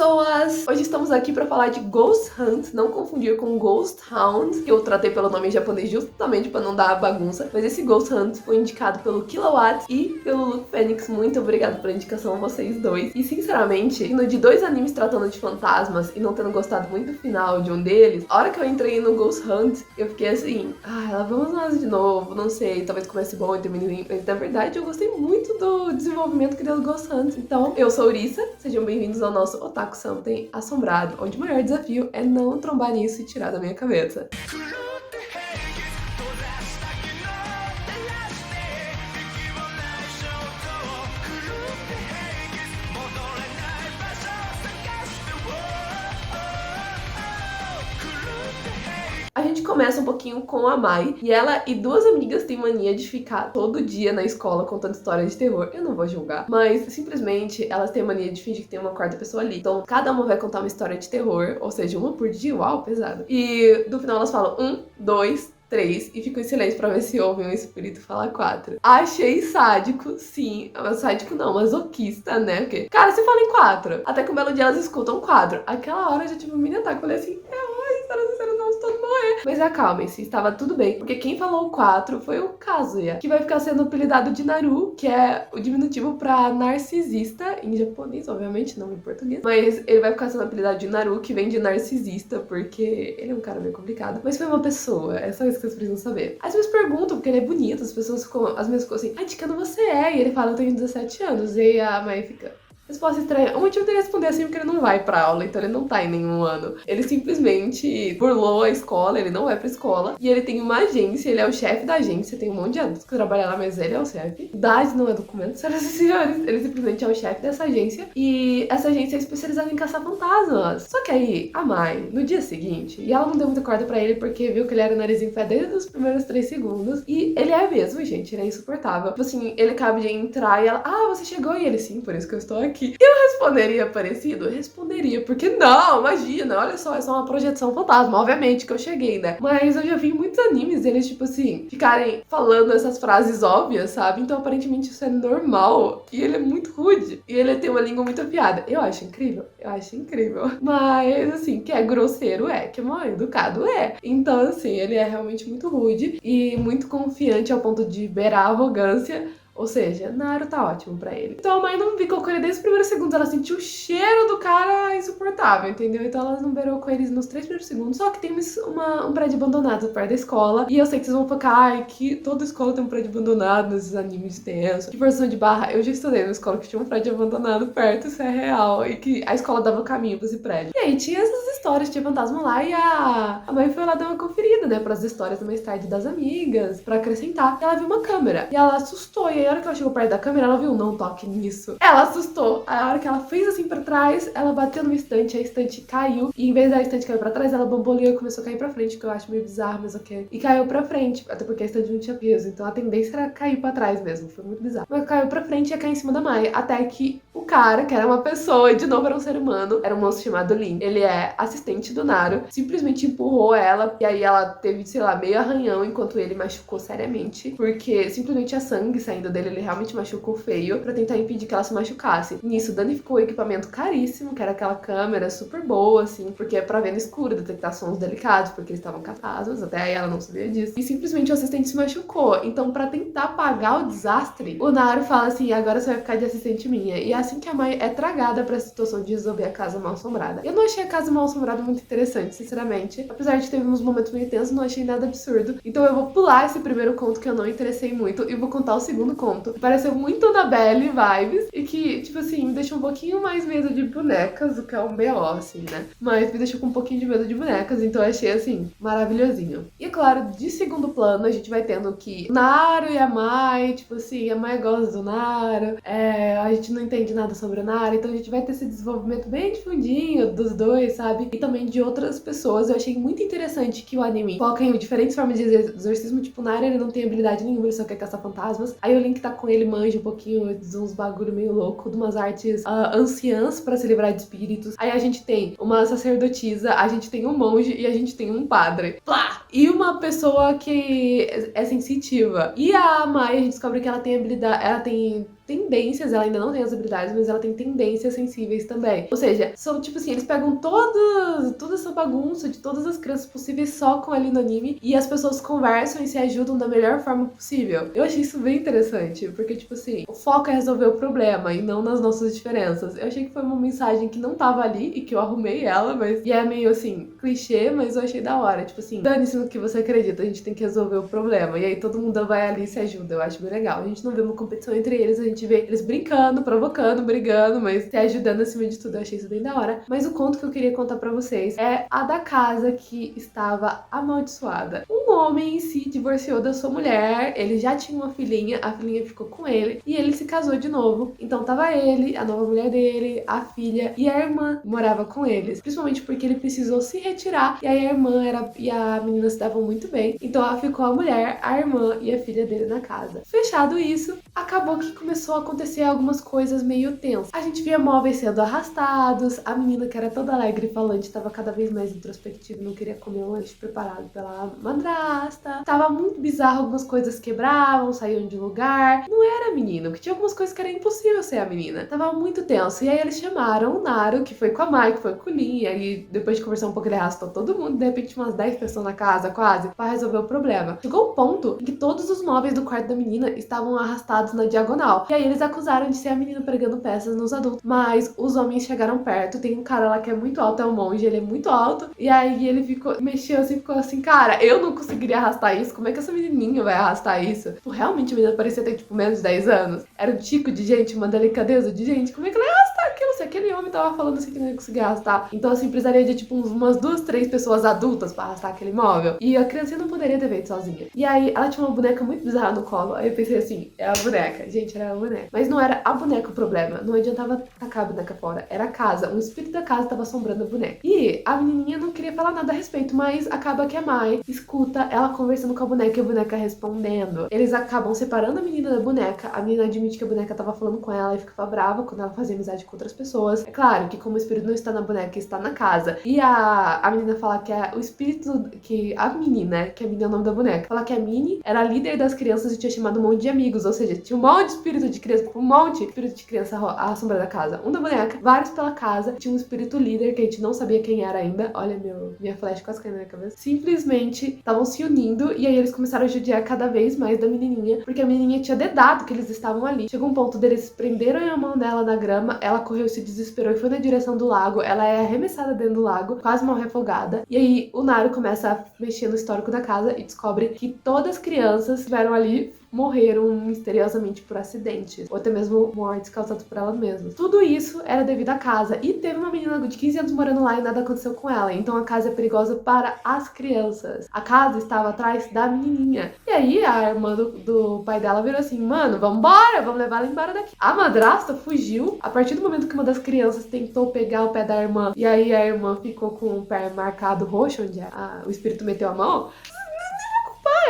pessoas! Hoje estamos aqui para falar de Ghost Hunt, não confundir com Ghost Hound, que eu tratei pelo nome em japonês justamente para não dar bagunça, mas esse Ghost Hunt foi indicado pelo Kilowatt e pelo Luke Fênix. Muito obrigado pela indicação, vocês dois. E sinceramente, vindo de dois animes tratando de fantasmas e não tendo gostado muito do final de um deles, a hora que eu entrei no Ghost Hunt, eu fiquei assim, lá vamos nós de novo, não sei, talvez comece bom e termine ruim, mas na verdade eu gostei muito do desenvolvimento que deu o Ghost Hunt. Então, eu sou Urissa, sejam bem-vindos ao nosso Otaku Something Assombrado, onde o maior desafio é não trombar nisso e tirar da minha cabeça. A gente começa um pouquinho com a Mai, e ela e duas amigas têm mania de ficar todo dia na escola contando histórias de terror. Eu não vou julgar, mas simplesmente elas têm mania de fingir que tem uma quarta pessoa ali. Então, cada uma vai contar uma história de terror, ou seja, uma por dia, uau, pesado. E no final elas falam 1, 2, 3 e ficam em silêncio pra ver se ouvem um espírito falar 4. Achei sádico, sim. Sádico não, masoquista, né? Porque, cara, se fala em 4. Até que um belo dia elas escutam 4. Aquela hora eu já tive um mini ataque. Eu falei assim, vamos todos morrer. Mas acalmem-se, estava tudo bem. Porque quem falou 4 foi o Kazuya, que vai ficar sendo apelidado de Naru, que é o diminutivo pra narcisista, em japonês, obviamente, não em português. Mas ele vai ficar sendo apelidado de Naru, que vem de narcisista, porque ele é um cara meio complicado. Mas foi uma pessoa, é só isso que vocês precisam saber. As pessoas perguntam, porque ele é bonito, as pessoas ficam, as minhas ficam assim, de que ano você é? E ele fala, eu tenho 17 anos. E a mãe fica... Resposta estranha. O motivo dele responder assim é porque ele não vai pra aula, então ele não tá em nenhum ano. Ele simplesmente burlou a escola, ele não vai pra escola. E ele tem uma agência, ele é o chefe da agência, tem um monte de adultos que trabalham lá, mas ele é o chefe. Idade não é documento, senhoras e senhores. Ele simplesmente é o chefe dessa agência. E essa agência é especializada em caçar fantasmas. Só que aí, a Mai, no dia seguinte, e ela não deu muita corda pra ele porque viu que ele era nariz em pé desde os primeiros 3 segundos. E ele é mesmo, gente, ele é insuportável. Tipo assim, ele acaba de entrar e ela, você chegou? E ele, sim, por isso que eu estou aqui. Eu responderia parecido? Responderia, porque não, imagina, olha só, é só uma projeção fantasma, obviamente que eu cheguei, né? Mas eu já vi muitos animes, eles, tipo assim, ficarem falando essas frases óbvias, sabe? Então, aparentemente, isso é normal. E ele é muito rude. E ele tem uma língua muito afiada. Eu acho incrível. Mas, assim, que é grosseiro, que é mal educado, Então, assim, ele é realmente muito rude e muito confiante ao ponto de beirar a arrogância. Ou seja, Naru tá ótimo pra ele. Então a mãe não ficou com ele desde os primeiros segundos. Ela sentiu o cheiro do cara insuportável, entendeu? Então ela não beirou com eles nos 3 primeiros segundos. Só que tem um prédio abandonado perto da escola. E eu sei que vocês vão focar, que toda escola tem um prédio abandonado nesses animes tensos. De forçação de barra, eu já estudei numa escola que tinha um prédio abandonado perto, isso é real. E que a escola dava caminho pra esse prédio. E aí tinha essas histórias, tinha fantasma lá. E a mãe foi lá dar uma conferida, né? Pras histórias do mais tarde das amigas, pra acrescentar. E ela viu uma câmera. E ela assustou. E aí, a hora que ela chegou perto da câmera, ela viu, não toque nisso. Ela assustou. A hora que ela fez assim pra trás, ela bateu no estante, a estante caiu. E em vez da estante cair pra trás, ela bamboleou e começou a cair pra frente, que eu acho meio bizarro, mas ok. E caiu pra frente, até porque a estante não tinha peso. Então a tendência era cair pra trás mesmo. Foi muito bizarro. Mas caiu pra frente e ia cair em cima da Mai. Até que o cara, que era uma pessoa, e de novo era um ser humano, era um moço chamado Lin. Ele é assistente do Naru, simplesmente empurrou ela. E aí ela teve, sei lá, meio arranhão, enquanto ele machucou seriamente. Porque simplesmente a sangue saindo dele, ele realmente machucou feio pra tentar impedir que ela se machucasse. Nisso, danificou o equipamento caríssimo, que era aquela câmera super boa, assim, porque é pra ver no escuro, detectar sons delicados, porque eles estavam capados, até aí ela não sabia disso. E simplesmente o assistente se machucou. Então, pra tentar apagar o desastre, o Naru fala assim, agora você vai ficar de assistente minha. E é assim que a Mai é tragada pra situação de resolver a Casa Mal-Assombrada. Eu não achei a Casa Mal-Assombrada muito interessante, sinceramente. Apesar de ter uns momentos meio tensos, não achei nada absurdo. Então eu vou pular esse primeiro conto que eu não interessei muito e vou contar o segundo conto. Pareceu muito Annabelle vibes e que, tipo assim, me deixou um pouquinho mais medo de bonecas, o que é um BO, assim, né? Mas me deixou com um pouquinho de medo de bonecas, então eu achei, assim, maravilhosinho. E, é claro, de segundo plano, a gente vai tendo que Naru e a Mai, tipo assim, a Mai gosta do Naru, a gente não entende nada sobre o Naru, então a gente vai ter esse desenvolvimento bem difundinho dos dois, sabe? E também de outras pessoas. Eu achei muito interessante que o anime foca em diferentes formas de exorcismo, tipo, o Naru, ele não tem habilidade nenhuma, ele só quer caçar fantasmas. Aí o Link tá com ele, manja um pouquinho de uns bagulho meio louco, de umas artes anciãs pra se livrar de espíritos. Aí a gente tem uma sacerdotisa, a gente tem um monge e a gente tem um padre. Plá! e uma pessoa que é sensitiva. E a Mai, a gente descobre que ela tem habilidade, ela tem tendências, ela ainda não tem as habilidades, mas ela tem tendências sensíveis também. Ou seja, são tipo assim, eles pegam toda essa bagunça de todas as crianças possíveis só com ali no anime e as pessoas conversam e se ajudam da melhor forma possível. Eu achei isso bem interessante, porque tipo assim, o foco é resolver o problema e não nas nossas diferenças. Eu achei que foi uma mensagem que não tava ali e que eu arrumei ela, mas e é meio assim, clichê, mas eu achei da hora. Tipo assim, dane-se no que você acredita, a gente tem que resolver o problema. E aí todo mundo vai ali e se ajuda. Eu acho bem legal. A gente não vê uma competição entre eles, a gente vê eles brincando, provocando, brigando, mas se ajudando acima de tudo. Eu achei isso bem da hora. Mas o conto que eu queria contar pra vocês é a da casa que estava amaldiçoada. Um homem se divorciou da sua mulher, ele já tinha uma filhinha, a filhinha ficou com ele e ele se casou de novo. Então tava ele, a nova mulher dele, a filha e a irmã morava com eles. Principalmente porque ele precisou se retirar e aí a irmã e a menina se davam muito bem. Então ela ficou a mulher, a irmã e a filha dele na casa. Fechado isso, acabou que começou a acontecer algumas coisas meio tensas. A gente via móveis sendo arrastados, a menina que era toda alegre e falante estava cada vez mais introspectiva e não queria comer um lanche preparado pela madrasta. Tava muito bizarro, algumas coisas quebravam, saíam de lugar. Não era a menina, porque tinha algumas coisas que era impossível ser a menina. Tava muito tenso. E aí eles chamaram o Naru, que foi com a Mai, que foi com o Lin, e aí depois de conversar um pouco ele arrastou todo mundo, de repente umas 10 pessoas na casa quase, pra resolver o problema. Chegou o ponto em que todos os móveis do quarto da menina estavam arrastados na diagonal. E aí eles acusaram de ser a menina pregando peças nos adultos. Mas os homens chegaram perto, tem um cara lá que é muito alto, é um monge, ele é muito alto, e aí ele mexeu assim, ficou assim, cara, eu não conseguiria arrastar isso, como é que essa menininha vai arrastar isso? Tipo, realmente a menina parecia ter, tipo, menos de 10 anos. Era um tico de gente, uma delicadeza de gente, como é que ela ia arrastar aquilo? Se aquele homem tava falando assim que não ia conseguir arrastar. Então, assim, precisaria de, tipo, umas 2, 3 pessoas adultas pra arrastar aquele móvel. E a criancinha não poderia ter feito sozinha. E aí, ela tinha uma boneca muito bizarra no colo. Aí eu pensei assim, é a boneca. Gente, era a boneca. Mas não era a boneca o problema. Não adiantava tacar a boneca fora. Era a casa. O espírito da casa tava assombrando a boneca. E a menininha não queria falar nada a respeito, mas acaba que a Mai escuta ela conversando com a boneca e a boneca respondendo. Eles acabam separando a menina da boneca. A menina admite que a boneca tava falando com ela e ficava brava quando ela fazia amizade com outras pessoas. É claro que como o espírito não está na boneca, está na casa. E a menina fala que o espírito que a menina, que a menina é o nome da boneca, fala que a Minnie era a líder das crianças e tinha chamado um monte de amigos, ou seja, tinha um monte de espírito de criança, um monte de espírito de criança assombrando a casa. Um da boneca, vários pela casa, tinha um espírito líder que a gente não sabia quem era ainda. Olha, minha flash quase caiu na minha cabeça. Simplesmente estavam se unindo e aí eles começaram a judiar cada vez mais da menininha, porque a menininha tinha dedado que eles estavam ali. Chegou um ponto deles prenderam a mão dela na grama, ela correu, se desesperou e foi na direção do lago. Ela é arremessada dentro do lago, quase morre afogada. E aí o Naru começa a mexer no histórico da casa e descobre que todas as crianças estiveram ali morreram misteriosamente por acidentes, ou até mesmo mortes causadas por elas mesmas. Tudo isso era devido à casa, e teve uma menina de 15 anos morando lá e nada aconteceu com ela, então a casa é perigosa para as crianças. A casa estava atrás da menininha. E aí a irmã do pai dela virou assim, mano, vambora, vamos levar ela embora daqui. A madrasta fugiu, a partir do momento que uma das crianças tentou pegar o pé da irmã, e aí a irmã ficou com o pé marcado roxo, onde o espírito meteu a mão,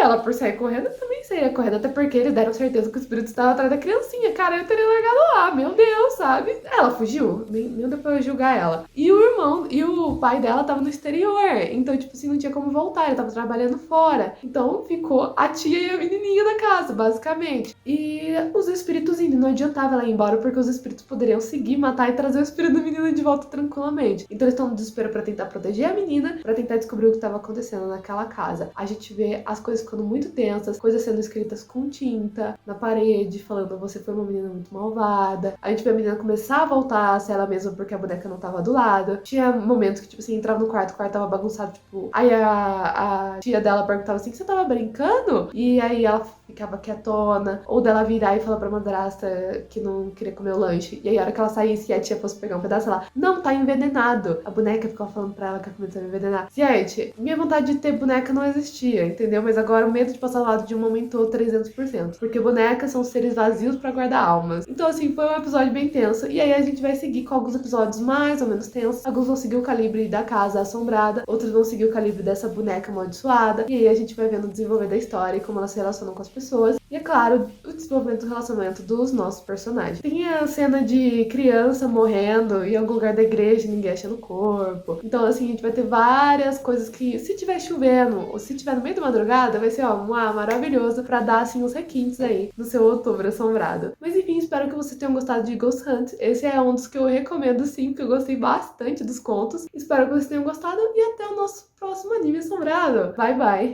ela por sair correndo, eu também saía correndo, até porque eles deram certeza que o espírito estava atrás da criancinha, cara, eu teria largado lá, meu Deus, sabe? Ela fugiu, nem deu pra eu julgar ela. E o irmão, e o pai dela tava no exterior, então, tipo assim, não tinha como voltar, ele tava trabalhando fora. Então, ficou a tia e a menininha na casa, basicamente. E os espíritos indo, não adiantava ela ir embora, porque os espíritos poderiam seguir, matar e trazer o espírito da menina de volta tranquilamente. Então, eles estão no desespero pra tentar proteger a menina, pra tentar descobrir o que tava acontecendo naquela casa. A gente vê as coisas ficando muito tensas, coisas sendo escritas com tinta na parede, falando você foi uma menina muito malvada. A gente vê a menina começar a voltar a ser ela mesma porque a boneca não tava do lado. Tinha momentos que, tipo assim, entrava no quarto, o quarto tava bagunçado, tipo... Aí a tia dela perguntava assim, você tava brincando? E aí ela ficava quietona, ou dela virar e falar pra madrasta que não queria comer o lanche. E aí a hora que ela saísse e a tia fosse pegar um pedaço, ela, não, tá envenenado. A boneca ficava falando pra ela que a comida tava envenenada. Gente, minha vontade de ter boneca não existia, entendeu? Mas agora o medo de passar ao lado de uma aumentou 300%. Porque bonecas são seres vazios pra guardar almas. Então, assim, foi um episódio bem tenso. E aí a gente vai seguir com alguns episódios mais ou menos tensos. Alguns vão seguir o calibre da casa assombrada, outros vão seguir o calibre dessa boneca amaldiçoada. E aí a gente vai vendo o desenvolver da história e como elas se relacionam com as pessoas. E é claro, o desenvolvimento do relacionamento dos nossos personagens. Tem a cena de criança morrendo em algum lugar da igreja, ninguém achando o corpo. Então, assim, a gente vai ter várias coisas que, se tiver chovendo ou se tiver no meio da madrugada, vai ser, ó, maravilhoso pra dar, assim, uns requintes aí no seu outubro assombrado. Mas enfim, espero que vocês tenham gostado de Ghost Hunt. Esse é um dos que eu recomendo, sim, porque eu gostei bastante dos contos. Espero que vocês tenham gostado e até o nosso próximo anime assombrado. Bye, bye!